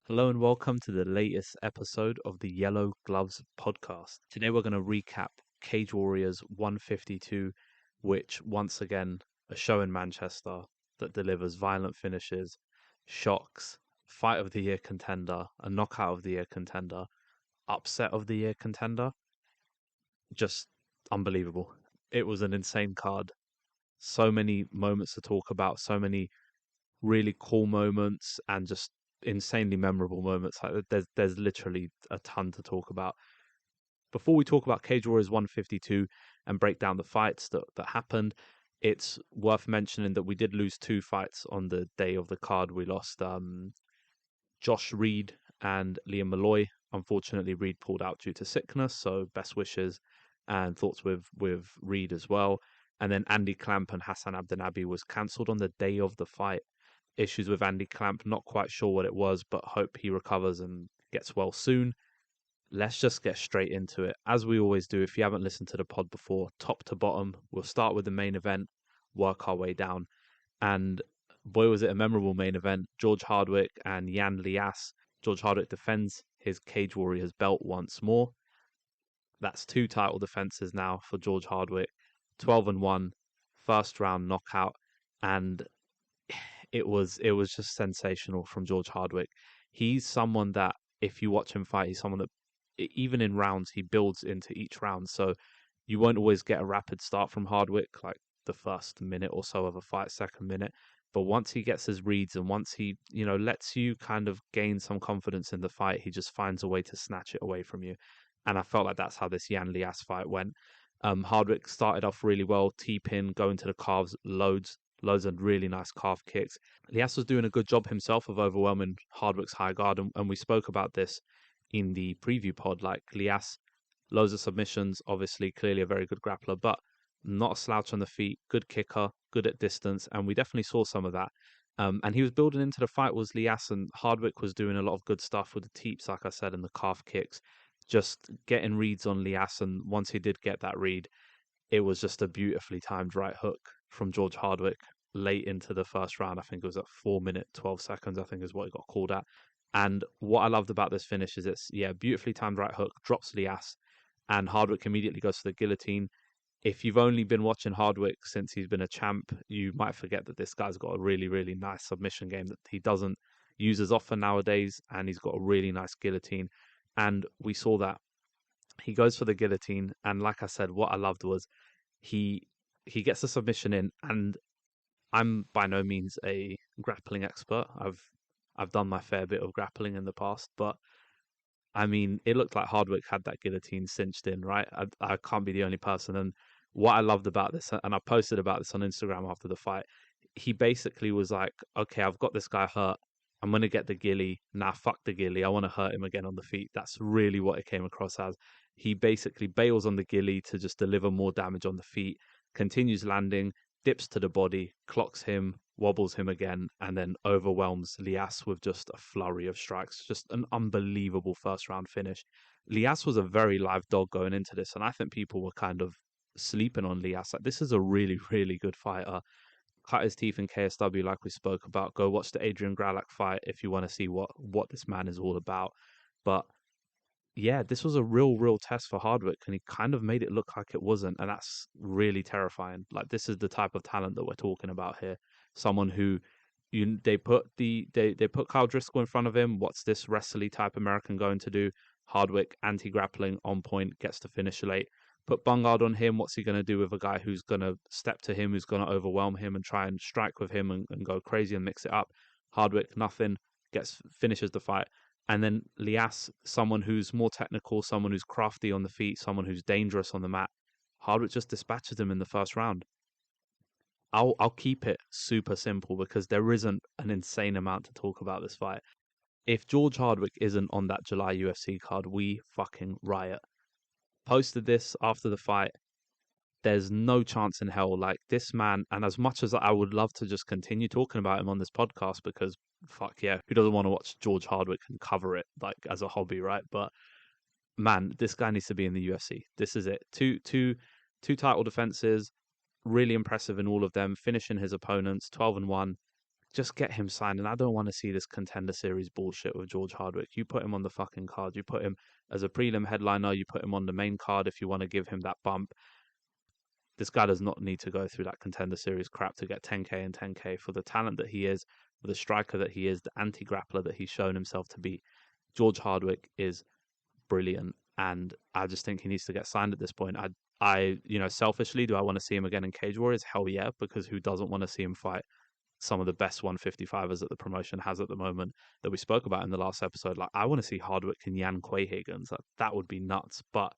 Hello and welcome to the latest episode of the Yellow Gloves podcast. Today we're going to recap Cage Warriors 152, which once again, a show in Manchester that delivers violent finishes, shocks, fight of the year contender, a knockout of the year contender, upset of the year contender. Just unbelievable. It was an insane card. So many moments to talk about, so many really cool moments and just insanely memorable moments. Like there's literally a ton to talk about. Before we talk about Cage Warriors 152 and break down the fights that happened, it's worth mentioning that we did lose two fights on the day of the card. We lost Josh Reed and Liam Malloy. Unfortunately, Reed pulled out due to sickness, so best wishes and thoughts with Reed as well. And then Andy Clamp and Hassan Abdenabi was cancelled on the day of the fight. Issues with Andy Clamp, not quite sure what it was, but hope he recovers and gets well soon. Let's just get straight into it. As we always do, if you haven't listened to the pod before, top to bottom, we'll start with the main event, work our way down. And boy, was it a memorable main event. George Hardwick and Yann Liasse. George Hardwick defends his Cage Warriors belt once more. That's two title defenses now for George Hardwick. 12-1, first round knockout. And it was just sensational from George Hardwick. He's someone that if you watch him fight, he's someone that even in rounds he builds into each round. So you won't always get a rapid start from Hardwick, like the first minute or so of a fight, second minute. But once he gets his reads and once he, lets you kind of gain some confidence in the fight, he just finds a way to snatch it away from you. And I felt like that's how this Yann Liasse fight went. Hardwick started off really well, T-pin, going to the calves, loads of really nice calf kicks. Liasse was doing a good job himself of overwhelming Hardwick's high guard, and we spoke about this in the preview pod. Like Liasse, loads of submissions, obviously, clearly a very good grappler, but not a slouch on the feet, good kicker, good at distance, and we definitely saw some of that. And he was building into the fight was Liasse, and Hardwick was doing a lot of good stuff with the teeps, like I said, and the calf kicks, just getting reads on Liasse, and once he did get that read, it was just a beautifully timed right hook from George Hardwick late into the first round. I think it was at 4 minutes, 12 seconds, I think is what it got called at. And what I loved about this finish is it's, beautifully timed right hook, drops Liasse, and Hardwick immediately goes to the guillotine. If you've only been watching Hardwick since he's been a champ, you might forget that this guy's got a really, really nice submission game that he doesn't use as often nowadays, and he's got a really nice guillotine. And we saw that he goes for the guillotine, and like I said, what I loved was he gets the submission in, and I'm by no means a grappling expert. I've done my fair bit of grappling in the past, but I mean, it looked like Hardwick had that guillotine cinched in, right? I can't be the only person. And what I loved about this, and I posted about this on Instagram after the fight, he basically was like, okay, I've got this guy hurt. I'm going to get the gilly. Nah, fuck the gilly. I want to hurt him again on the feet. That's really what it came across as. He basically bails on the gilly to just deliver more damage on the feet, continues landing, dips to the body, clocks him, wobbles him again, and then overwhelms Liasse with just a flurry of strikes. Just an unbelievable first round finish. Liasse was a very live dog going into this, and I think people were kind of sleeping on Liasse. Like, this is a really, really good fighter. Cut his teeth in KSW, like we spoke about. Go watch the Adrian Gralak fight if you want to see what this man is all about. But yeah, this was a real test for Hardwick, and he kind of made it look like it wasn't, and that's really terrifying. Like, this is the type of talent that we're talking about here. Someone who they put Kyle Driscoll in front of him. What's this wrestly type American going to do? Hardwick, anti-grappling, on point, gets to finish late. Put Bungard on him. What's he going to do with a guy who's going to step to him, who's going to overwhelm him and try and strike with him and go crazy and mix it up? Hardwick, nothing, finishes the fight. And then Liasse, someone who's more technical, someone who's crafty on the feet, someone who's dangerous on the mat. Hardwick just dispatches him in the first round. I'll keep it super simple because there isn't an insane amount to talk about this fight. If George Hardwick isn't on that July UFC card, we fucking riot. Posted this after the fight. There's no chance in hell. Like, this man, and as much as I would love to just continue talking about him on this podcast, because fuck yeah, who doesn't want to watch George Hardwick and cover it like as a hobby, right? But man, this guy needs to be in the UFC. This is it. Two title defenses, really impressive in all of them, finishing his opponents 12-1. just get him signed. And I don't want to see this Contender Series bullshit with George Hardwick. You put him on the fucking card. You put him as a prelim headliner. You put him on the main card if you want to give him that bump. This guy does not need to go through that Contender Series crap to get 10k and 10k for the talent that he is, for the striker that he is, the anti-grappler that he's shown himself to be. George Hardwick is brilliant, and I just think he needs to get signed at this point. Selfishly, do I want to see him again in Cage Warriors? Hell yeah, because who doesn't want to see him fight some of the best 155ers that the promotion has at the moment that we spoke about in the last episode? Like, I want to see Hardwick and Jan Quayhagens. That would be nuts. But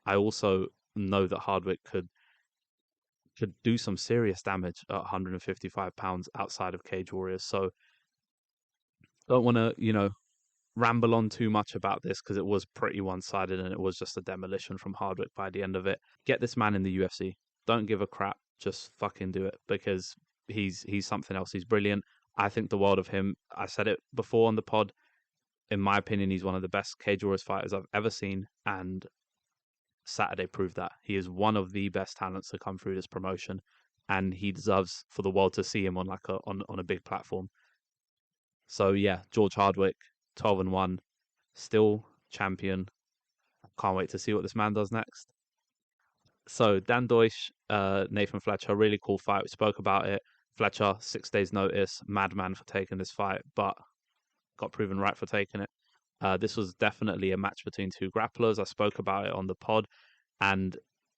I also know that Hardwick could do some serious damage at 155 pounds outside of Cage Warriors. So don't want to, ramble on too much about this because it was pretty one-sided and it was just a demolition from Hardwick by the end of it. Get this man in the UFC. Don't give a crap. Just fucking do it, because he's something else. He's brilliant. I think the world of him. I said it before on the pod. In my opinion, he's one of the best Cage Warriors fighters I've ever seen, and Saturday proved that. He is one of the best talents to come through this promotion, and he deserves for the world to see him on on a big platform. So yeah, George Hardwick, 12-1, still champion. Can't wait to see what this man does next. So Dan Deutsch, Nathan Fletcher, really cool fight. We spoke about it. Fletcher, 6 days notice, madman for taking this fight, but got proven right for taking it. This was definitely a match between two grapplers. I spoke about it on the pod, and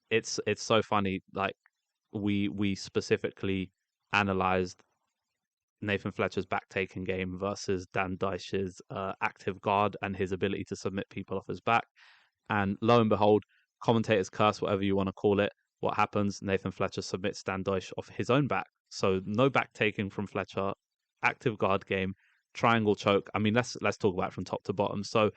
it's so funny. Like, we specifically analyzed Nathan Fletcher's back-taking game versus Dan Deutsch's active guard and his ability to submit people off his back. And lo and behold, commentators curse, whatever you want to call it. What happens? Nathan Fletcher submits Dan Deutsch off his own back. So no back-taking from Fletcher, active guard game, triangle choke. I mean, let's talk about it from top to bottom. So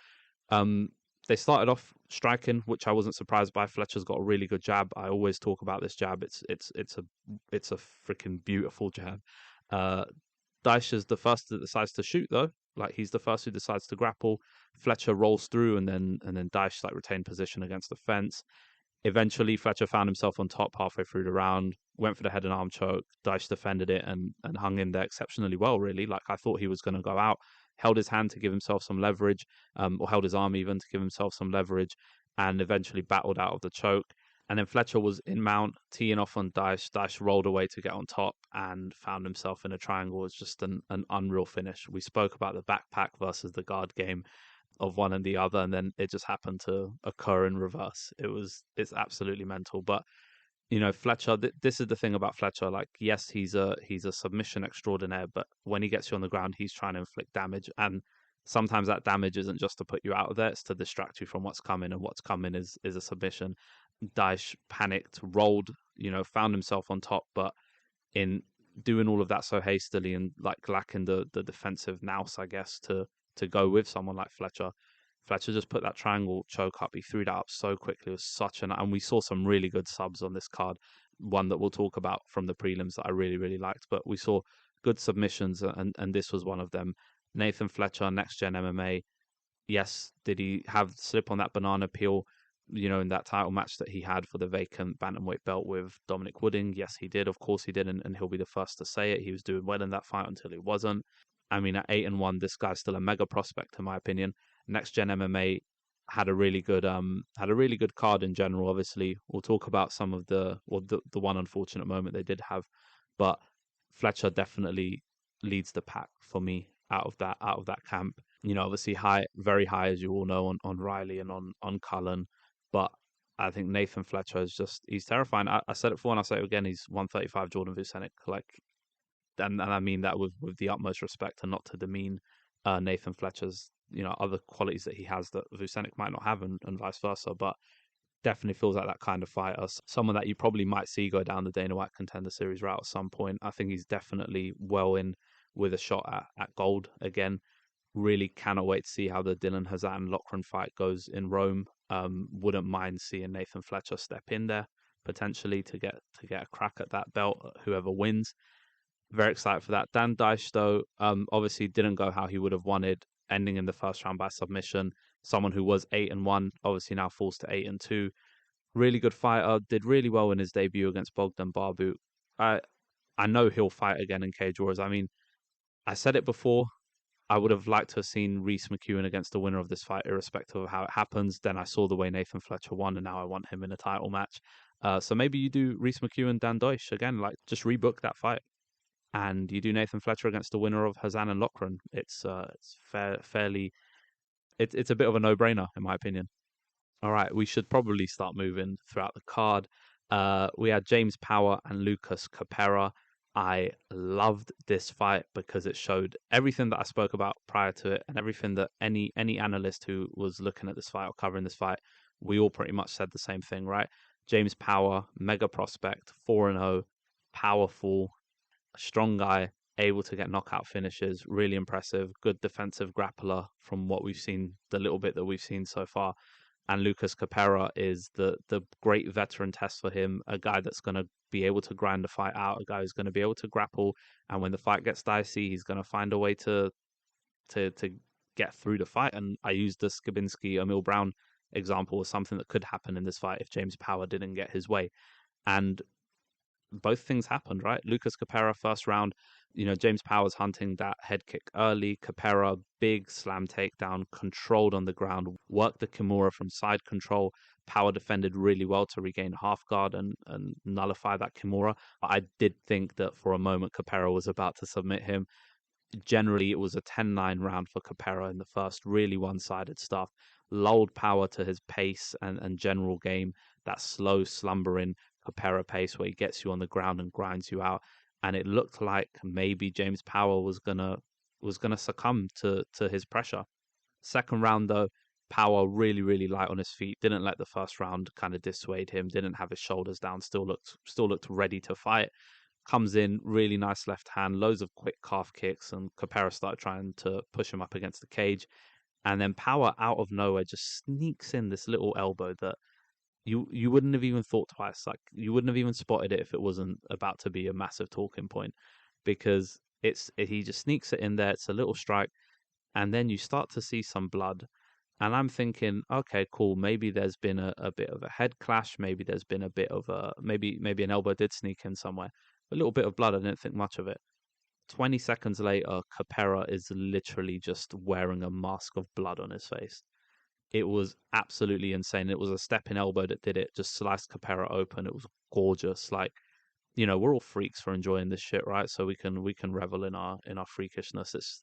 they started off striking, which I wasn't surprised by. Fletcher's got a really good jab. I always talk about this jab. It's a freaking beautiful jab. Deutsch is the first that decides to shoot, though. Like, he's the first who decides to grapple. Fletcher rolls through, and then Deutsch retained position against the fence. Eventually, Fletcher found himself on top halfway through the round, went for the head and arm choke. Deutsch defended it and hung in there exceptionally well, really. Like, I thought he was going to go out, held his hand to give himself some leverage, or held his arm even to give himself some leverage, and eventually battled out of the choke. And then Fletcher was in mount, teeing off on Deutsch. Deutsch rolled away to get on top and found himself in a triangle. It was just an unreal finish. We spoke about the backpack versus the guard game of one and the other, and then it just happened to occur in reverse. It's absolutely mental. But Fletcher, this is the thing about Fletcher. Like, yes, he's a submission extraordinaire, but when he gets you on the ground, he's trying to inflict damage, and sometimes that damage isn't just to put you out of there; it's to distract you from what's coming, and what's coming is a submission. Deutsch panicked, rolled, found himself on top, but in doing all of that so hastily and lacking the defensive nous, I guess, to go with someone like Fletcher. Fletcher just put that triangle choke up. He threw that up so quickly. It was and we saw some really good subs on this card. One that we'll talk about from the prelims that I really, really liked. But we saw good submissions, and this was one of them. Nathan Fletcher, Next Gen MMA. Yes, did he have slip on that banana peel? In that title match that he had for the vacant bantamweight belt with Dominic Wooding? Yes, he did. Of course he did, and he'll be the first to say it. He was doing well in that fight until he wasn't. I mean, at 8-1, this guy's still a mega prospect, in my opinion. Next Gen MMA had a really good card in general. Obviously, we'll talk about some of the one unfortunate moment they did have, but Fletcher definitely leads the pack for me out of that camp. Obviously very high, as you all know, on Riley and on Cullen. But I think Nathan Fletcher he's terrifying. I said it before and I'll say it again. He's 135 Jordan Vucenic. And I mean that with the utmost respect, and not to demean Nathan Fletcher's other qualities that he has that Vucenic might not have, and vice versa. But definitely feels like that kind of fighter, someone that you probably might see go down the Dana White Contender Series route at some point. I think he's definitely well in with a shot at gold again. Really cannot wait to see how the Dylan Hazan Loughran fight goes in Rome. Wouldn't mind seeing Nathan Fletcher step in there potentially to get a crack at that belt, whoever wins. Very excited for that. Dan Deutsch, though, obviously didn't go how he would have wanted, ending in the first round by submission. Someone who was 8-1, obviously now falls to 8-2. Really good fighter, did really well in his debut against Bogdan Barbu. I know he'll fight again in Cage Warriors. I mean, I said it before. I would have liked to have seen Reece McEwen against the winner of this fight, irrespective of how it happens. Then I saw the way Nathan Fletcher won, and now I want him in a title match. So maybe you do Reece McEwen, Dan Deutsch again, like just rebook that fight, and you do Nathan Fletcher against the winner of Hazan and Loughran. It's fairly, it's a bit of a no-brainer in my opinion. All right, we should probably start moving throughout the card. We had James Power and Lukasz Kopera. I loved this fight because it showed everything that I spoke about prior to it, and everything that any analyst who was looking at this fight or covering this fight, we all pretty much said the same thing, right? James Power, mega prospect, 4-0, powerful, strong guy, able to get knockout finishes, really impressive, good defensive grappler from what we've seen, the little bit that we've seen so far. And Lukasz Kopera is the great veteran test for him, a guy that's going to be able to grind the fight out, a guy who's going to be able to grapple, and when the fight gets dicey, he's going to find a way to get through the fight. And I used the Skabinski Emil Brown example as something that could happen in this fight if James Power didn't get his way. And both things happened, right? Lukasz Kopera, first round, James Power's hunting that head kick early. Kopera, big slam takedown, controlled on the ground, worked the Kimura from side control. Power defended really well to regain half guard and nullify that Kimura. I did think that for a moment Kopera was about to submit him. Generally, it was a 10-9 round for Kopera in the first, really one-sided stuff. Lulled Power to his pace and general game, that slow, slumbering Kopera pace where he gets you on the ground and grinds you out. And it looked like maybe James Power was gonna succumb to his pressure. Second round though, Power really, really light on his feet. Didn't let the first round kind of dissuade him. Didn't have his shoulders down. Still looked ready to fight. Comes in, really nice left hand, loads of quick calf kicks, and Kopera started trying to push him up against the cage. And then Power out of nowhere just sneaks in this little elbow that you wouldn't have even thought twice. Like you wouldn't have even spotted it if it wasn't about to be a massive talking point, because he just sneaks it in there. It's a little strike, and then you start to see some blood. And I'm thinking, okay, cool. Maybe there's been a bit of a head clash. Maybe there's been a bit of maybe an elbow did sneak in somewhere. A little bit of blood. I didn't think much of it. 20 seconds later, Kopera is literally just wearing a mask of blood on his face. It was absolutely insane. It was a stepping elbow that did it, just sliced Kopera open. It was gorgeous. Like, we're all freaks for enjoying this shit, right? So we can revel in our freakishness.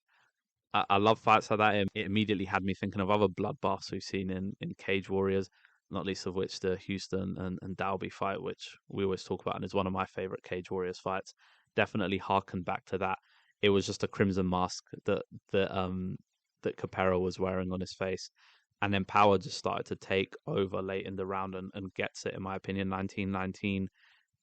I love fights like that. It immediately had me thinking of other bloodbaths we've seen in Cage Warriors, not least of which the Houston and Dalby fight, which we always talk about and is one of my favorite Cage Warriors fights. Definitely harkened back to that. It was just a crimson mask that Kopera was wearing on his face. And then Power just started to take over late in the round and gets it, in my opinion, 19-19.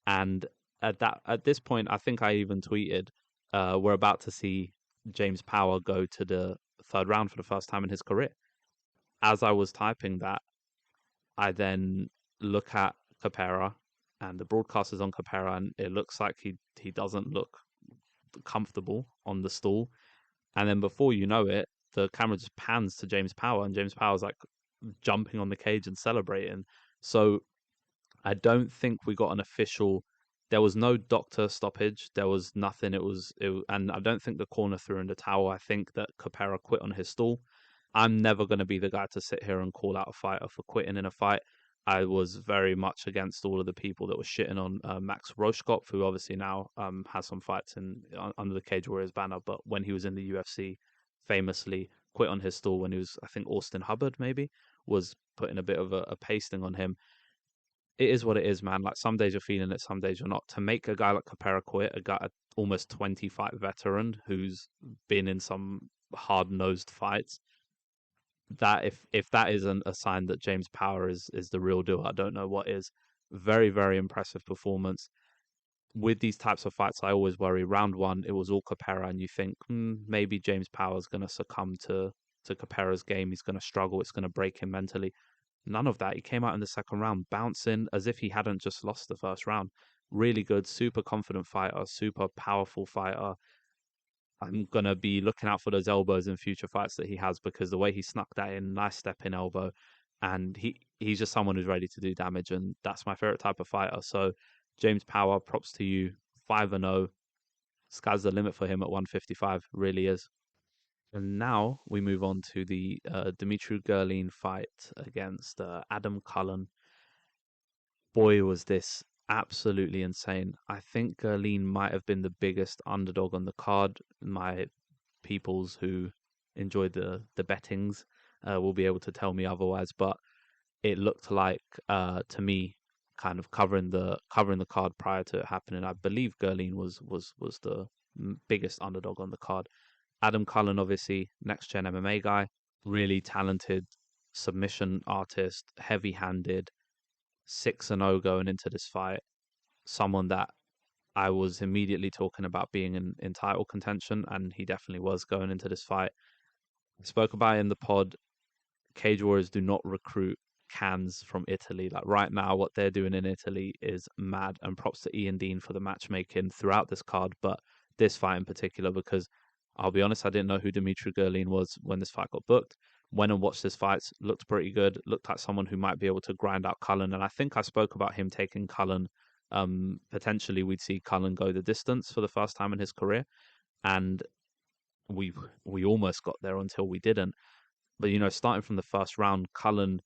And at this point, I think I even tweeted, we're about to see James Power go to the third round for the first time in his career. As I was typing that, I then look at Kopera, and the broadcast is on Kopera, and it looks like he doesn't look comfortable on the stool. And then before you know it, the camera just pans to James Power, and James Power's like jumping on the cage and celebrating. So I don't think we got an official. There was no doctor stoppage. There was nothing. And I don't think the corner threw in the towel. I think that Kopera quit on his stool. I'm never going to be the guy to sit here and call out a fighter for quitting in a fight. I was very much against all of the people that were shitting on Max Roshkopf, who obviously now has some fights under the Cage Warriors banner. But when he was in the UFC, famously quit on his stool when he was, I think, Austin Hubbard maybe was putting a bit of a pasting on him. It is what it is, man. Like some days you're feeling it, some days you're not. To make a guy like Kopera quit, a almost 20 fight veteran who's been in some hard nosed fights, that if that isn't a sign that James Power is the real deal, I don't know what is. Very, very impressive performance. With these types of fights, I always worry. Round one, it was all Kopera, and you think maybe James Power's going to succumb to Kopera's game. He's going to struggle. It's going to break him mentally. None of that. He came out in the second round bouncing as if he hadn't just lost the first round. Really good, super confident fighter, super powerful fighter. I'm going to be looking out for those elbows in future fights that he has, because the way he snuck that in, nice step in elbow, and he's just someone who's ready to do damage, and that's my favorite type of fighter. So James Power, props to you, 5-0. sky's the limit for him at 155, really is. And now we move on to the Dimitri Gerlin fight against Adam Cullen. Boy, was this absolutely insane. I think Gerlin might have been the biggest underdog on the card. My peoples who enjoyed the bettings will be able to tell me otherwise, but it looked like to me kind of covering the card prior to it happening. I believe Gerlin was the biggest underdog on the card. Adam Cullen, obviously, next gen MMA guy, really talented submission artist, heavy handed, 6-0 going into this fight. Someone that I was immediately talking about being in title contention, and he definitely was going into this fight. I spoke about it in the pod. Cage Warriors do not recruit cans from Italy. Like right now, what they're doing in Italy is mad. And props to Ian Dean for the matchmaking throughout this card, but this fight in particular, because I'll be honest, I didn't know who Dimitri Gerlin was when this fight got booked. Went and watched this fight, looked pretty good, looked like someone who might be able to grind out Cullen. And I think I spoke about him taking Cullen. Potentially, we'd see Cullen go the distance for the first time in his career. And we almost got there until we didn't. But starting from the first round, Cullen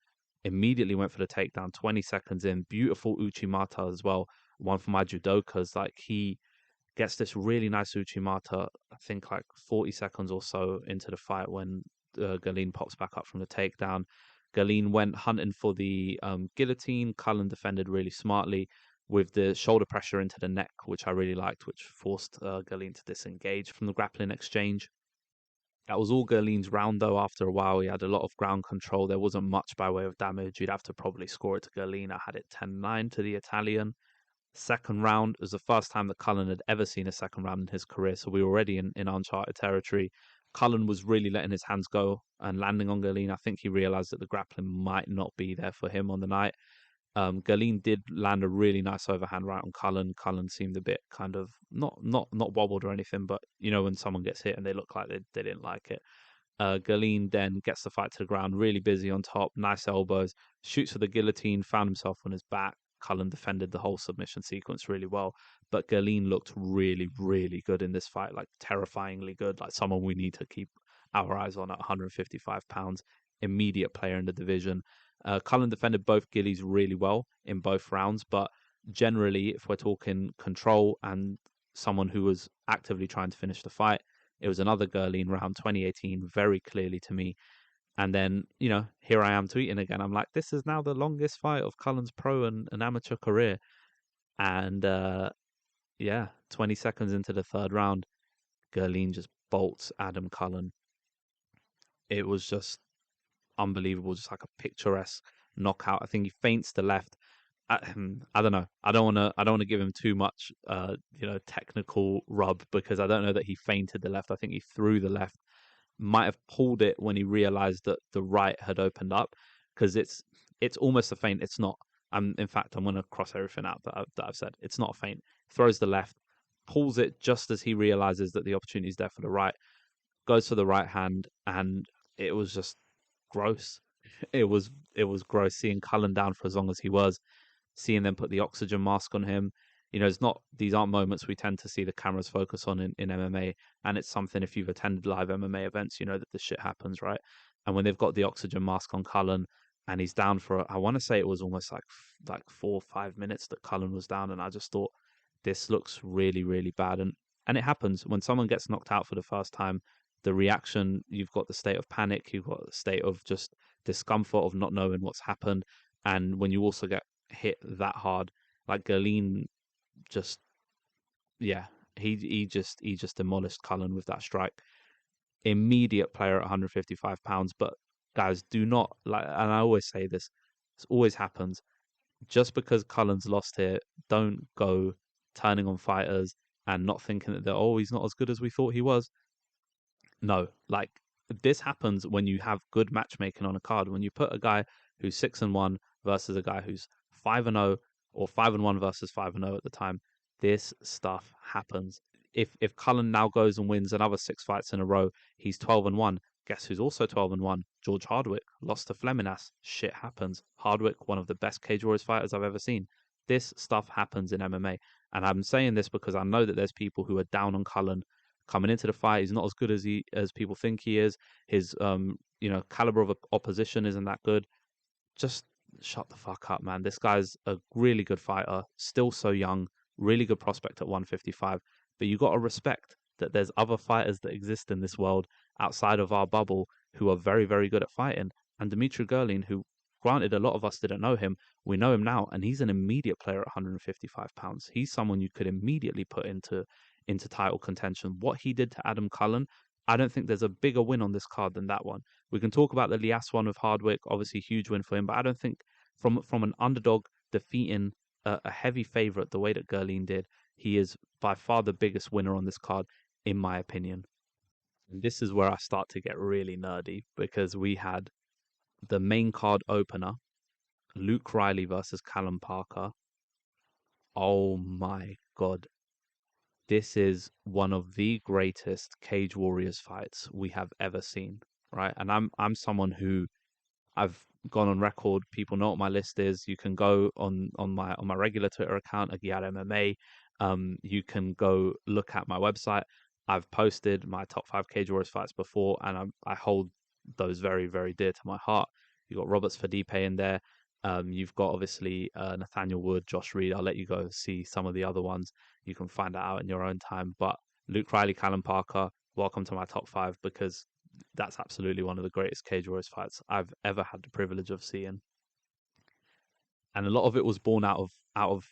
immediately went for the takedown. 20 seconds in, beautiful Uchimata as well. One for my judokas. Like he gets this really nice Uchimata. I think like 40 seconds or so into the fight when Gerlin pops back up from the takedown. Gerlin went hunting for the guillotine. Cullen defended really smartly with the shoulder pressure into the neck, which I really liked, which forced Gerlin to disengage from the grappling exchange. That was all Gerlin's round, though. After a while, he had a lot of ground control. There wasn't much by way of damage. You'd have to probably score it to Gerlin. I had it 10-9 to the Italian. Second round was the first time that Cullen had ever seen a second round in his career, so we were already in uncharted territory. Cullen was really letting his hands go and landing on Gerlin. I think he realized that the grappling might not be there for him on the night. Gerlin did land a really nice overhand right on Cullen. Cullen seemed a bit kind of not wobbled or anything, but when someone gets hit and they look like they didn't like it. Gerlin then gets the fight to the ground, really busy on top, nice elbows, shoots for the guillotine, found himself on his back. Cullen defended the whole submission sequence really well, but Gerlin looked really, really good in this fight, like terrifyingly good, like someone we need to keep our eyes on at 155 pounds, immediate player in the division. Cullen defended both gillies really well in both rounds, but generally, if we're talking control and someone who was actively trying to finish the fight, it was another Gerlin round 2018, very clearly to me. And then, here I am tweeting again. I'm like, this is now the longest fight of Cullen's pro and amateur career. And 20 seconds into the third round, Gerlin just bolts Adam Cullen. It was just unbelievable, just like a picturesque knockout. I think he feints the left. I don't know. I don't want to give him too much, technical rub, because I don't know that he feinted the left. I think he threw the left. Might have pulled it when he realized that the right had opened up, because it's almost a feint. It's not. In fact, I'm going to cross everything out that I've said. It's not a feint. Throws the left, pulls it just as he realizes that the opportunity is there for the right. Goes for the right hand, and it was just gross. It was gross seeing Cullen down for as long as he was, seeing them put the oxygen mask on him. It's not, these aren't moments we tend to see the cameras focus on in MMA. And it's something, if you've attended live MMA events, you know that this shit happens, right? And when they've got the oxygen mask on Cullen and he's down for, I want to say it was almost like 4 or 5 minutes that Cullen was down. And I just thought, this looks really, really bad. And it happens when someone gets knocked out for the first time. The reaction, you've got the state of panic, you've got the state of just discomfort of not knowing what's happened. And when you also get hit that hard, like Gerlin just, he just demolished Cullen with that strike. Immediate player at 155 pounds. But guys, do not, like, and I always say this always happens. Just because Cullen's lost here, don't go turning on fighters and not thinking that he's not as good as we thought he was. No, like, this happens when you have good matchmaking on a card. When you put a guy who's 6-1 versus a guy who's 5-0, or 5-1 versus 5-0 at the time, this stuff happens. If Cullen now goes and wins another 6 fights in a row, he's 12-1. Guess who's also 12-1? George Hardwick lost to Fleminas. Shit happens. Hardwick, one of the best Cage Warriors fighters I've ever seen. This stuff happens in MMA, And I'm saying this because I know that there's people who are down on Cullen coming into the fight. He's not as good as people think he is. His caliber of opposition isn't that good. Just shut the fuck up, man. This guy's a really good fighter, still so young, really good prospect at 155. But you got to respect that there's other fighters that exist in this world outside of our bubble who are very, very good at fighting. And Dmitry Gerlin, who, granted, a lot of us didn't know him, we know him now, and he's an immediate player at 155 pounds. He's someone you could immediately put into title contention. What he did to Adam Cullen, I don't think there's a bigger win on this card than that one. We can talk about the Liasse one with Hardwick, obviously huge win for him, but I don't think from an underdog defeating a heavy favorite the way that Gerlin did, he is by far the biggest winner on this card, in my opinion. And this is where I start to get really nerdy because we had the main card opener, Luke Riley versus Kallum Parker. Oh my God. This is one of the greatest Cage Warriors fights we have ever seen, right? And I'm someone who I've gone on record. People know what my list is. You can go on my regular Twitter account, Aguiar MMA. You can go look at my website. I've posted my top 5 Cage Warriors fights before, and I hold those very, very dear to my heart. You got Roberts Fadipe in there. You've got obviously Nathaniel Wood, Josh Reed. I'll let you go see some of the other ones. You can find that out in your own time. But Luke Riley, Kallum Parker, welcome to my top 5 because that's absolutely one of the greatest Cage Warriors fights I've ever had the privilege of seeing. And a lot of it was born out of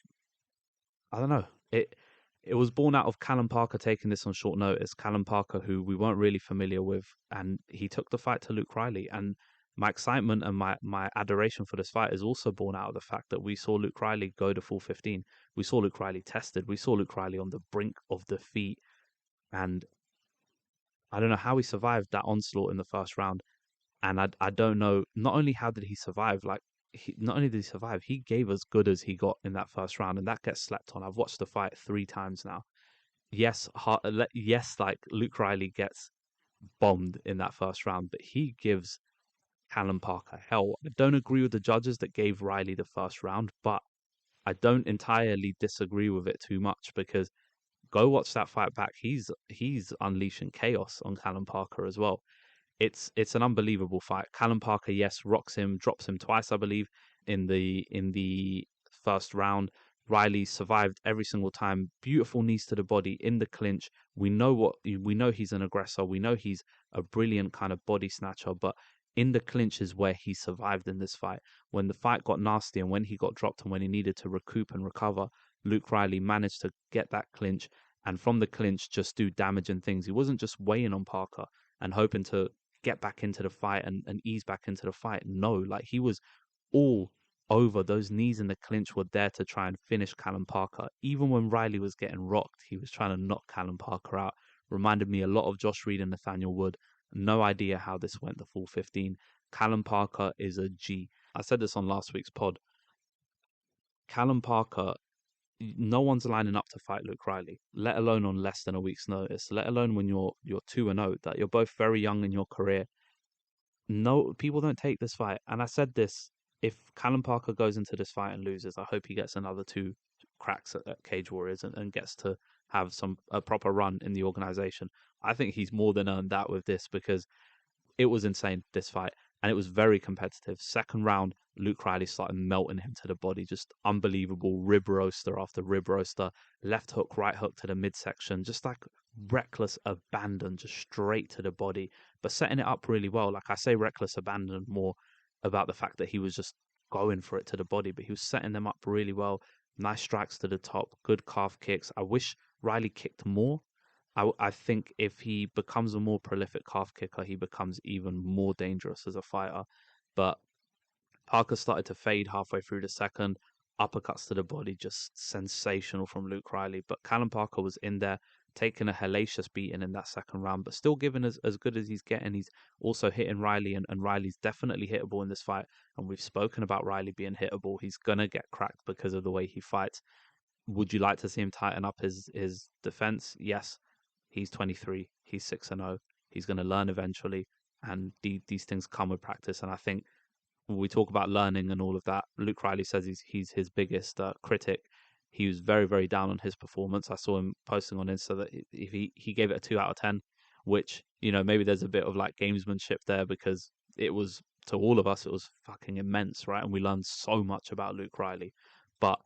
I don't know. It was born out of Kallum Parker taking this on short notice. Kallum Parker, who we weren't really familiar with, and he took the fight to Luke Riley. And my excitement and my adoration for this fight is also born out of the fact that we saw Luke Riley go to full 15. We saw Luke Riley tested. We saw Luke Riley on the brink of defeat. And I don't know how he survived that onslaught in the first round. And I don't know, not only how did he survive, like, not only did he survive, he gave as good as he got in that first round, and that gets slept on. I've watched the fight 3 times now. Yes, yes, like Luke Riley gets bombed in that first round, but he gives Kallum Parker hell. I don't agree with the judges that gave Riley the first round, but I don't entirely disagree with it too much because go watch that fight back. He's unleashing chaos on Kallum Parker as well. It's an unbelievable fight. Kallum Parker, yes, rocks him, drops him twice, I believe, in the first round. Riley survived every single time. Beautiful knees to the body in the clinch. We know he's an aggressor. We know he's a brilliant kind of body snatcher, but in the clinch is where he survived in this fight. When the fight got nasty and when he got dropped and when he needed to recoup and recover, Luke Riley managed to get that clinch and from the clinch just do damaging things. He wasn't just weighing on Parker and hoping to get back into the fight and ease back into the fight. No, like he was all over. Those knees in the clinch were there to try and finish Kallum Parker. Even when Riley was getting rocked, he was trying to knock Kallum Parker out. Reminded me a lot of Josh Reed and Nathaniel Wood. No idea how this went the full 15. Kallum Parker is a G. I said this on last week's pod. Kallum Parker, no one's lining up to fight Luke Riley, let alone on less than a week's notice, let alone when you're 2-0, that you're both very young in your career. No, people don't take this fight. And I said this, if Kallum Parker goes into this fight and loses, I hope he gets another 2 cracks at Cage Warriors and gets to have a proper run in the organization. I think he's more than earned that with this because it was insane, this fight. And it was very competitive. Second round, Luke Riley started melting him to the body. Just unbelievable rib roaster after rib roaster. Left hook, right hook to the midsection. Just like reckless abandon, just straight to the body. But setting it up really well. Like I say reckless abandon more about the fact that he was just going for it to the body. But he was setting them up really well. Nice strikes to the top. Good calf kicks. I wish Riley kicked more. I think if he becomes a more prolific calf kicker, he becomes even more dangerous as a fighter. But Parker started to fade halfway through the second. Uppercuts to the body, just sensational from Luke Riley. But Kallum Parker was in there, taking a hellacious beating in that second round, but still giving as good as he's getting. He's also hitting Riley, and Riley's definitely hittable in this fight. And we've spoken about Riley being hittable. He's going to get cracked because of the way he fights. Would you like to see him tighten up his defense? Yes. He's 23. He's 6-0. He's going to learn eventually, and these things come with practice. And I think when we talk about learning and all of that, Luke Riley says he's his biggest critic. he was very, very down on his performance. I saw him posting on Insta that he gave it a 2 out of 10, which, maybe there's a bit of like gamesmanship there, because it was, to all of us, it was fucking immense, right? And we learned so much about Luke Riley. But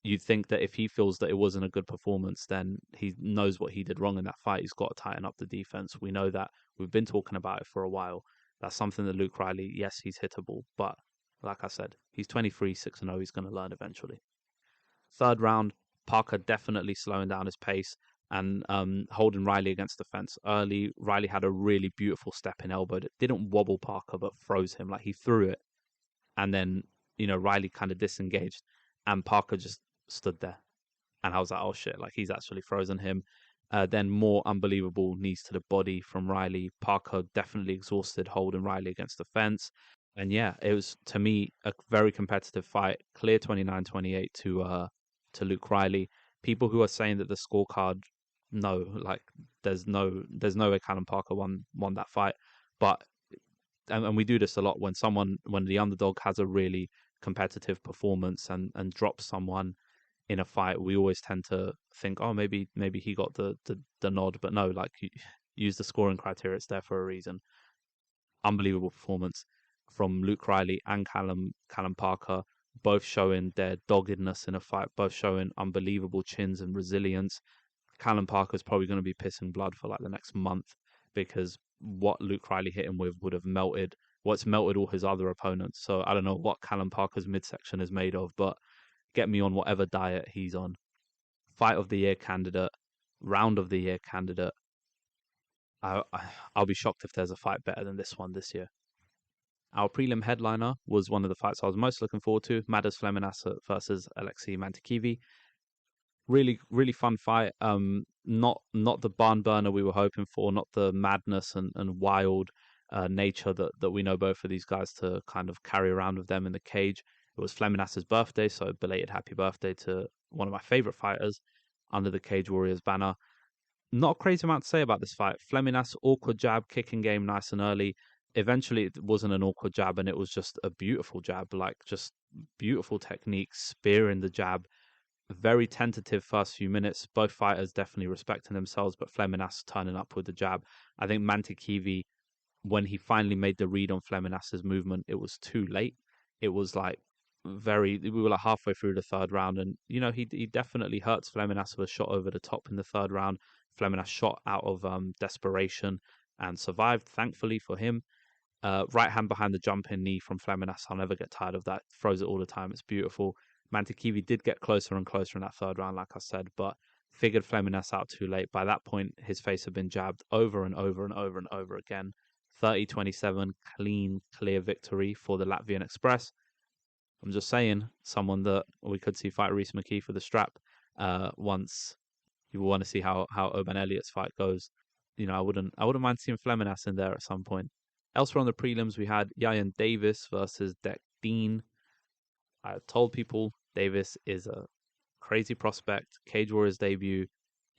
you'd think that if he feels that it wasn't a good performance, then he knows what he did wrong in that fight. He's got to tighten up the defense. We know that. We've been talking about it for a while. That's something that Luke Riley, yes, he's hittable, but like I said, he's 23, 6-0. He's going to learn eventually. Third round, Parker definitely slowing down his pace and holding Riley against the fence early. Riley had a really beautiful step in elbow that didn't wobble Parker, but froze him. Like, he threw it, and then, Riley kind of disengaged, and Parker just stood there. And I was like, oh shit, like, he's actually frozen him. Then more unbelievable knees to the body from Riley. Parker definitely exhausted, holding Riley against the fence. And yeah, it was, to me, a very competitive fight. Clear 29-28 to Luke Riley. People who are saying that the scorecard, no, like, there's no way Kallum Parker won that fight. But and we do this a lot when the underdog has a really competitive performance and drops someone in a fight, we always tend to think, oh, maybe he got the nod. But no, like, you use the scoring criteria, it's there for a reason. Unbelievable performance from Luke Riley and Kallum Parker, both showing their doggedness in a fight, both showing unbelievable chins and resilience. Kallum Parker's probably going to be pissing blood for like the next month, because what Luke Riley hit him with would have melted what's melted all his other opponents. So I don't know what Kallum Parker's midsection is made of, but get me on whatever diet he's on. Fight of the year candidate, round of the year candidate. I'll be shocked if there's a fight better than this one this year. Our prelim headliner was one of the fights I was most looking forward to, Madars Fleminasse versus Alexei Mantikivi. Really, really fun fight. Not the barn burner we were hoping for, not the madness and wild nature that we know both of these guys to kind of carry around with them in the cage. It was Fleminasse's birthday, so belated happy birthday to one of my favorite fighters under the Cage Warriors banner. Not a crazy amount to say about this fight. Fleminasse, awkward jab, kicking game nice and early. Eventually, it wasn't an awkward jab, and it was just a beautiful jab, like, just beautiful technique, spearing the jab. Very tentative first few minutes. Both fighters definitely respecting themselves, but Fleminasse turning up with the jab. I think Mantikivi, when he finally made the read on Fleminasse's movement, it was too late. It was like we were like halfway through the third round, and he definitely hurts Fleminasse with a shot over the top in the third round. Fleminasse shot out of desperation and survived, thankfully for him. Right hand behind the jumping knee from Fleminasse. I'll never get tired of that. Throws it all the time. It's beautiful. Mantikivi did get closer and closer in that third round, like I said, but figured Fleminasse out too late. By that point, his face had been jabbed over and over and over and over again. 30-27, clean, clear victory for the Latvian Express. I'm just saying, someone that we could see fight Reese McKee for the strap once you want to see how Oban Elliott's fight goes. I wouldn't mind seeing Fleminasse in there at some point. Elsewhere on the prelims, we had Yann Davis versus Dec Dean. I told people Davis is a crazy prospect. Cage Warriors debut.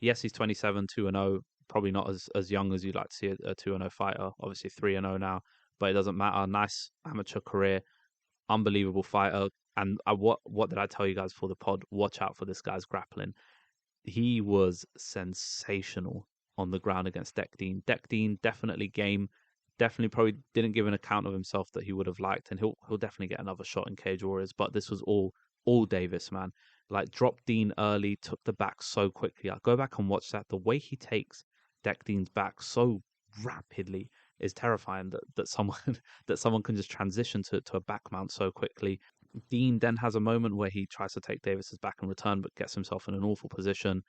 Yes, he's 27, 2-0. Probably not as young as you'd like to see a 2-0 fighter. Obviously 3-0 now, but it doesn't matter. Nice amateur career. Unbelievable fighter. And what did I tell you guys for the pod? Watch out for this guy's grappling. He was sensational on the ground against Dec Dean. Dec Dean definitely game. Definitely probably didn't give an account of himself that he would have liked, and he'll definitely get another shot in Cage Warriors. But this was all Davis, man. Like, dropped Dean early, took the back so quickly. I go back and watch that. The way he takes Dec Dean's back so rapidly is terrifying. That someone can just transition to a back mount so quickly. Dean then has a moment where he tries to take Davis's back in return, but gets himself in an awful position.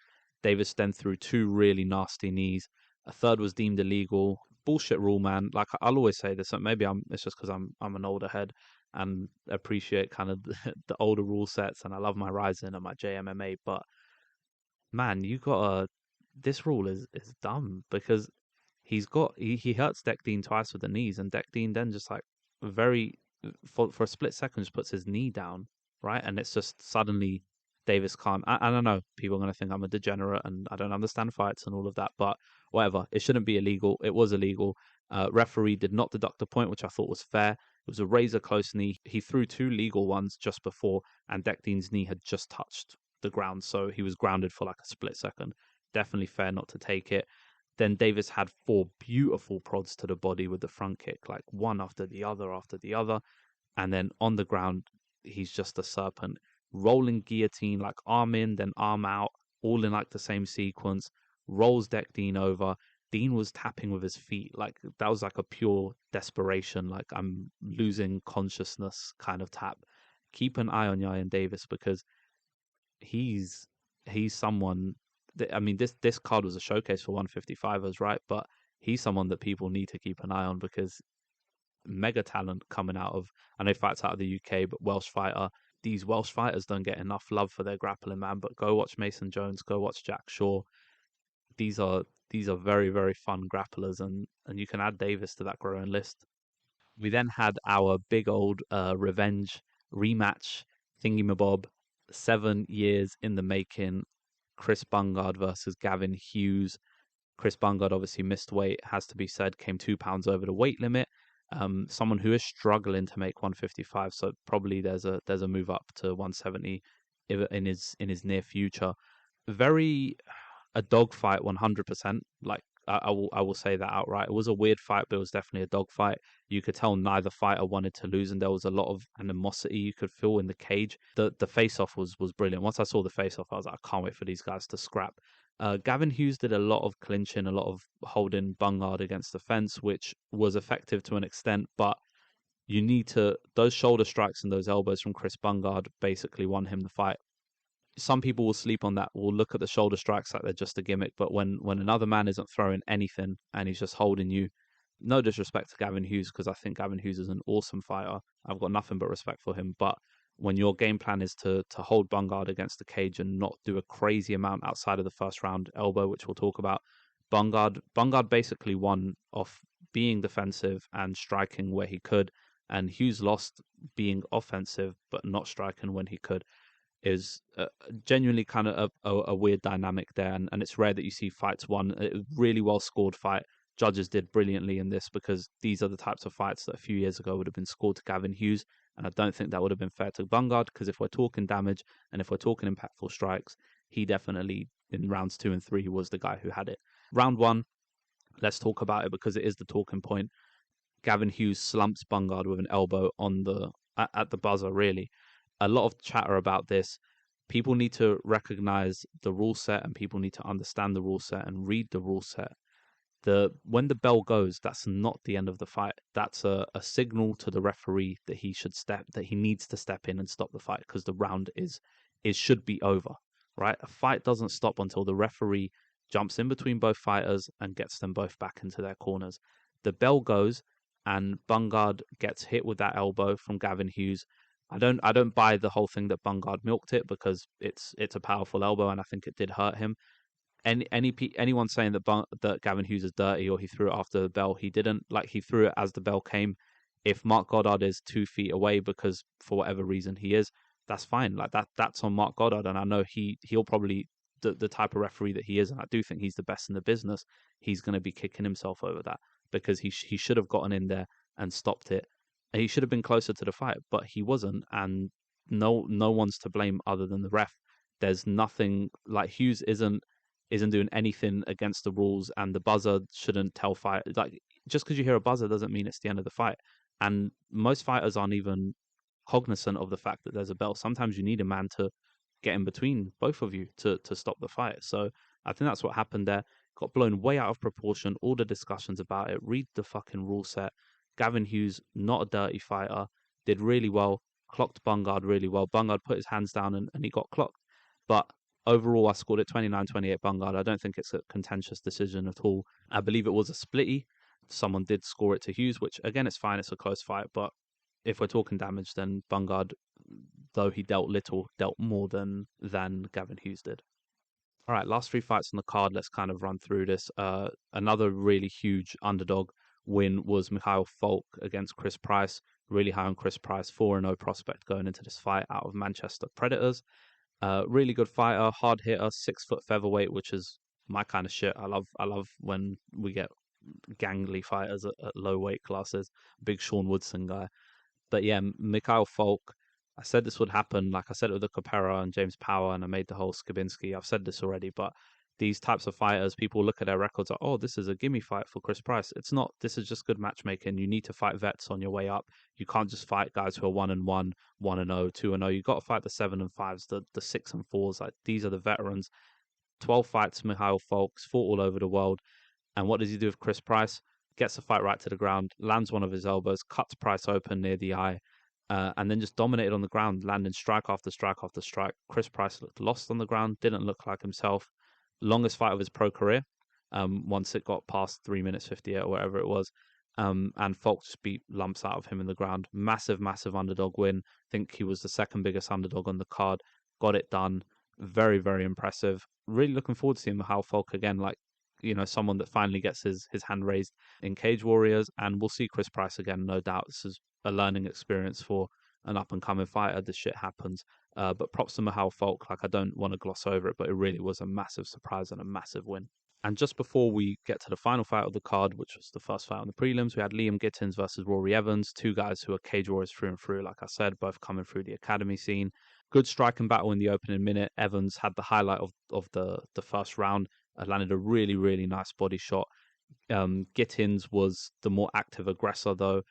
Davis then threw two really nasty knees. A third was deemed illegal. Bullshit rule, man. Like, I'll always say this, and maybe it's just because I'm an older head and appreciate kind of the older rule sets, and I love my Ryzen and my JMMA. But man, this rule is dumb, because he hurts Dec Dean twice with the knees, and Dec Dean then just like for a split second just puts his knee down, right? And it's just suddenly Davis can't. I don't know. People are going to think I'm a degenerate and I don't understand fights and all of that, but whatever. It shouldn't be illegal. It was illegal. Referee did not deduct a point, which I thought was fair. It was a razor close knee. He threw two legal ones just before, and Dec Dean's knee had just touched the ground, so he was grounded for like a split second. Definitely fair not to take it. Then Davis had 4 beautiful prods to the body with the front kick, like one after the other after the other. And then on the ground, he's just a serpent. Rolling guillotine, like arm in, then arm out, all in like the same sequence. Rolls Deck Dean over. Dean was tapping with his feet. Like that was like a pure desperation, like I'm losing consciousness kind of tap. Keep an eye on Yann Davis because he's he's someone I mean, this card was a showcase for 155ers, right? But he's someone that people need to keep an eye on because mega talent coming out of, I know fights out of the UK, but Welsh fighter. These Welsh fighters don't get enough love for their grappling, man. But go watch Mason Jones, go watch Jack Shaw. These are very, very fun grapplers, and you can add Davis to that growing list. We then had our big old revenge rematch thingy-mabob, 7 years in the making. Chris Bungard versus Gavin Hughes. Chris Bungard obviously missed weight, has to be said, came 2 pounds over the weight limit. Someone who is struggling to make 155, so probably there's a move up to 170 in his near future. Very a dogfight 100%. Like I will say that outright. It was a weird fight, but it was definitely a dogfight. You could tell neither fighter wanted to lose, and there was a lot of animosity you could feel in the cage. The face off was brilliant. Once I saw the face off, I was like, I can't wait for these guys to scrap. Gavin Hughes did a lot of clinching, a lot of holding Bungard against the fence, which was effective to an extent, but you need to, those shoulder strikes and those elbows from Chris Bungard basically won him the fight. Some people will sleep on that, will look at the shoulder strikes like they're just a gimmick, but when another man isn't throwing anything and he's just holding you, no disrespect to Gavin Hughes, because I think Gavin Hughes is an awesome fighter. I've got nothing but respect for him, but when your game plan is to hold Bungard against the cage and not do a crazy amount outside of the first round elbow, which we'll talk about, Bungard basically won off being defensive and striking where he could, and Hughes lost being offensive but not striking when he could. Is genuinely kind of a weird dynamic there, and it's rare that you see fights won. A really well scored fight. Judges did brilliantly in this because these are the types of fights that a few years ago would have been scored to Gavin Hughes, and I don't think that would have been fair to Bungard, because if we're talking damage and if we're talking impactful strikes, he definitely in rounds 2 and 3 was the guy who had it. Round 1, let's talk about it because it is the talking point. Gavin Hughes slumps Bungard with an elbow on the at the buzzer, really. A lot of chatter about this. People need to recognize the rule set and people need to understand the rule set and read the rule set. When the bell goes, that's not the end of the fight. That's a signal to the referee that he needs to step in and stop the fight, because the round should be over, right? A fight doesn't stop until the referee jumps in between both fighters and gets them both back into their corners. The bell goes and Bungard gets hit with that elbow from Gavin Hughes. I don't buy the whole thing that Bungard milked it, because it's a powerful elbow and I think it did hurt him. Anyone saying that Gavin Hughes is dirty or he threw it after the bell, he didn't. Like, he threw it as the bell came. If Mark Goddard is 2 feet away because for whatever reason he is, that's fine. Like that's on Mark Goddard, and I know he'll probably, the type of referee that he is, and I do think he's the best in the business. He's going to be kicking himself over that, because he should have gotten in there and stopped it. He should have been closer to the fight, but he wasn't, and no one's to blame other than the ref. There's nothing, like, Hughes isn't doing anything against the rules, and the buzzer shouldn't tell fight, like, just because you hear a buzzer doesn't mean it's the end of the fight. And most fighters aren't even cognizant of the fact that there's a bell. Sometimes you need a man to get in between both of you to stop the fight. So I think that's what happened there. Got blown way out of proportion. All the discussions about it. Read the fucking rule set. Gavin Hughes, not a dirty fighter, did really well, clocked Bungard really well. Bungard put his hands down and he got clocked. But overall, I scored it 29-28 Bungard. I don't think it's a contentious decision at all. I believe it was a splitty. Someone did score it to Hughes, which, again, it's fine. It's a close fight. But if we're talking damage, then Bungard, though he dealt little, dealt more than Gavin Hughes did. All right, last 3 fights on the card. Let's kind of run through this. Another really huge underdog win was Mikhail Falk against Chris Price. Really high on Chris Price, 4-0 prospect going into this fight out of Manchester Predators. Really good fighter, hard hitter, 6-foot featherweight, which is my kind of shit. I love when we get gangly fighters at low weight classes. Big Sean Woodson guy. But yeah, Mikhail Falk, I said this would happen. Like I said it with the Kopera and James Power, and I made the whole Skabinski. I've said this already, but these types of fighters, people look at their records like, oh, this is a gimme fight for Chris Price. It's not. This is just good matchmaking. You need to fight vets on your way up. You can't just fight guys who are 1-1, 1-0, 2-0. You got to fight the 7-5s, the 6-4s. Like these are the veterans. 12 fights, Mikhail Folks fought all over the world. And what does he do with Chris Price? Gets the fight right to the ground, lands one of his elbows, cuts Price open near the eye, and then just dominated on the ground, landing strike after strike after strike. Chris Price looked lost on the ground, didn't look like himself. Longest fight of his pro career, once it got past 3 minutes 58 or whatever it was. And Folks just beat lumps out of him in the ground. Massive, massive underdog win. I think he was the second biggest underdog on the card. Got it done. Very, very impressive. Really looking forward to seeing Hal Falk again. Like, someone that finally gets his hand raised in Cage Warriors, and we'll see Chris Price again, no doubt. This is a learning experience for an up and coming fighter. This shit happens. But props to Mahal Falk. Like, I don't want to gloss over it, but it really was a massive surprise and a massive win. And just before we get to the final fight of the card, which was the first fight on the prelims, we had Liam Gittins versus Rory Evans, two guys who are Cage Warriors through and through, like I said, both coming through the academy scene. Good striking battle in the opening minute. Evans had the highlight of the first round, landed a really, really nice body shot. Gittins was the more active aggressor, though,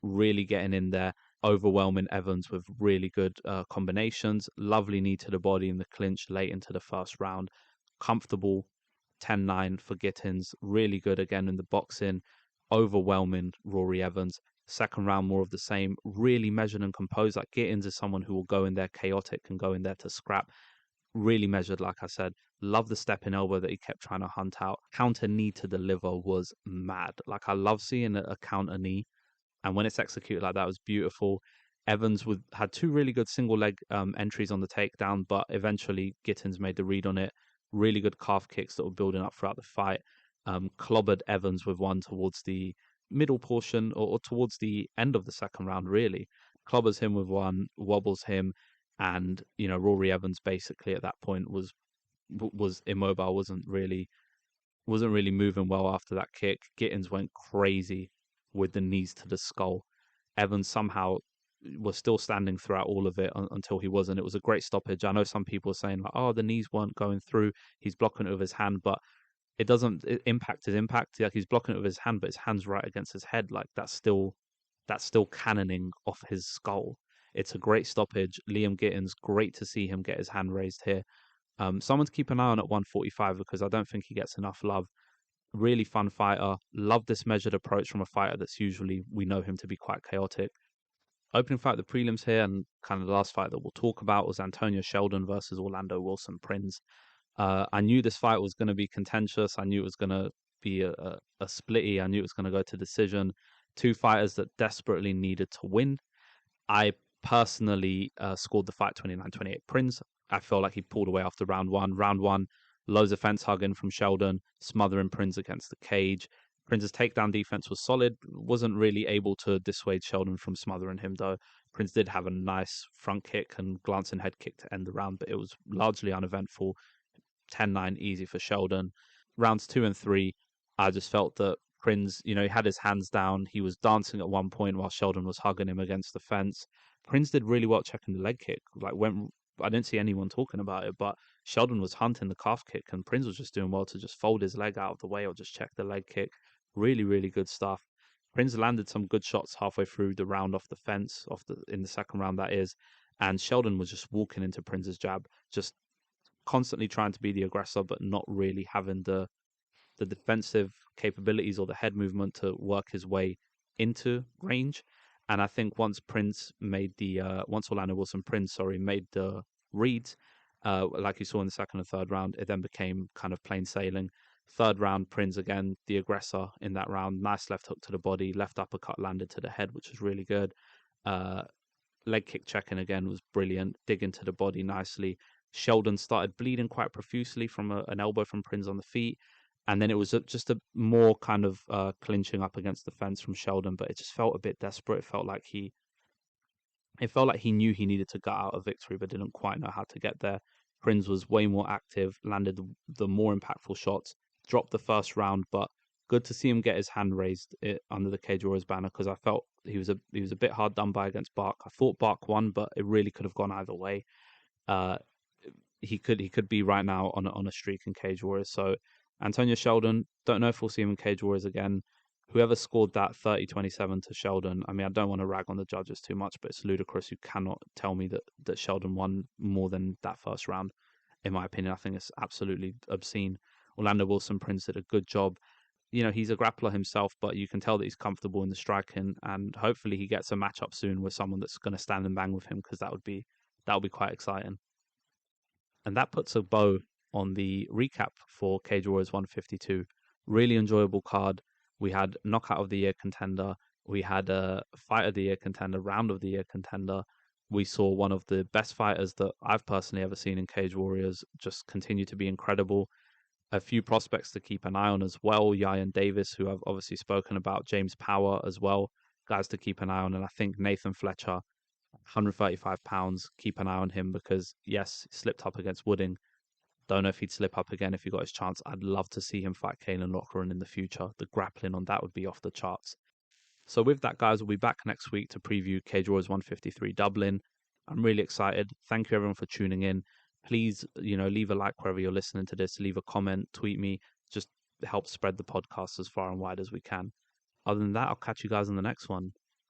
really getting in there, overwhelming Evans with really good combinations. Lovely knee to the body in the clinch late into the first round. Comfortable 10-9 for Gittins. Really good again in the boxing. Overwhelming Rory Evans. Second round, more of the same. Really measured and composed. Like Gittins is someone who will go in there chaotic and go in there to scrap. Really measured, like I said. Love the stepping elbow that he kept trying to hunt out. Counter knee to the liver was mad. Like, I love seeing a counter knee, and when it's executed like that, it was beautiful. Evans had two really good single leg entries on the takedown, but eventually Gittins made the read on it. Really good calf kicks that were building up throughout the fight. Clobbered Evans with one towards the middle portion or towards the end of the second round, really. Clobbers him with one, wobbles him, and Rory Evans basically at that point was immobile, wasn't really moving well after that kick. Gittins went crazy with the knees to the skull. Evans somehow was still standing throughout all of it until he wasn't. It was a great stoppage. I know some people are saying like, oh, the knees weren't going through. He's blocking it with his hand, but it doesn't impact his impact. Like, he's blocking it with his hand, but his hand's right against his head. Like, that's still cannoning off his skull. It's a great stoppage. Liam Gittins, great to see him get his hand raised here. Someone to keep an eye on at 145 because I don't think he gets enough love. Really fun fighter. Love this measured approach from a fighter that's usually, we know him to be quite chaotic. Opening fight of the prelims here, and kind of the last fight that we'll talk about, was Antonio Sheldon versus Orlando Wilson Prinz. I knew this fight was going to be contentious. I knew it was going to be a splitty. I knew it was going to go to decision. Two fighters that desperately needed to win. I personally scored the fight 29-28 Prinz. I felt like he pulled away after round one. Round one, loads of fence hugging from Sheldon, smothering Prinz against the cage. Prinz's takedown defense was solid, wasn't really able to dissuade Sheldon from smothering him, though. Prinz did have a nice front kick and glancing head kick to end the round, but it was largely uneventful. 10-9 easy for Sheldon. Rounds 2 and 3, I just felt that Prinz, he had his hands down. He was dancing at one point while Sheldon was hugging him against the fence. Prinz did really well checking the leg kick. I didn't see anyone talking about it, but Sheldon was hunting the calf kick, and Prinz was just doing well to just fold his leg out of the way or just check the leg kick. Really, really good stuff. Prinz landed some good shots halfway through the round off the fence, in the second round, that is, and Sheldon was just walking into Prinz's jab, just constantly trying to be the aggressor, but not really having the defensive capabilities or the head movement to work his way into range. And I think once Orlando Wilson Prinz made the reads, like you saw in the second and third round, it then became kind of plain sailing. Third round, Prinz again, the aggressor in that round. Nice left hook to the body, left uppercut landed to the head, which was really good. Leg kick checking again was brilliant, digging to the body nicely. Sheldon started bleeding quite profusely from an elbow from Prinz on the feet. And then it was just a more kind of clinching up against the fence from Sheldon, but it just felt a bit desperate. It felt like he knew he needed to gut out a victory, but didn't quite know how to get there. Prinz was way more active, landed the more impactful shots, dropped the first round, but good to see him get his hand raised under the Cage Warriors banner, because I felt he was a bit hard done by against Bark. I thought Bark won, but it really could have gone either way. Uh, he could be right now on a streak in Cage Warriors. So Antonio Sheldon, don't know if we'll see him in Cage Warriors again. Whoever scored that 30-27 to Sheldon, I mean, I don't want to rag on the judges too much, but it's ludicrous. You cannot tell me that Sheldon won more than that first round. In my opinion, I think it's absolutely obscene. Orlando Wilson Prince did a good job. He's a grappler himself, but you can tell that he's comfortable in the striking, and hopefully he gets a matchup soon with someone that's going to stand and bang with him, because that would be quite exciting. And that puts a bow on the recap for Cage Warriors 152. Really enjoyable card. We had knockout of the year contender. We had a fight of the year contender, round of the year contender. We saw one of the best fighters that I've personally ever seen in Cage Warriors just continue to be incredible. A few prospects to keep an eye on as well. Yayan Davis, who I've obviously spoken about, James Power as well, guys to keep an eye on. And I think Nathan Fletcher, 135 pounds, keep an eye on him, because yes, he slipped up against Wooding. Don't know if he'd slip up again if he got his chance. I'd love to see him fight Kalen Loughran in the future. The grappling on that would be off the charts. So with that, guys, we'll be back next week to preview Cage Warriors 153 Dublin. I'm really excited. Thank you everyone for tuning in. Please, leave a like wherever you're listening to this. Leave a comment, tweet me. Just help spread the podcast as far and wide as we can. Other than that, I'll catch you guys in the next one.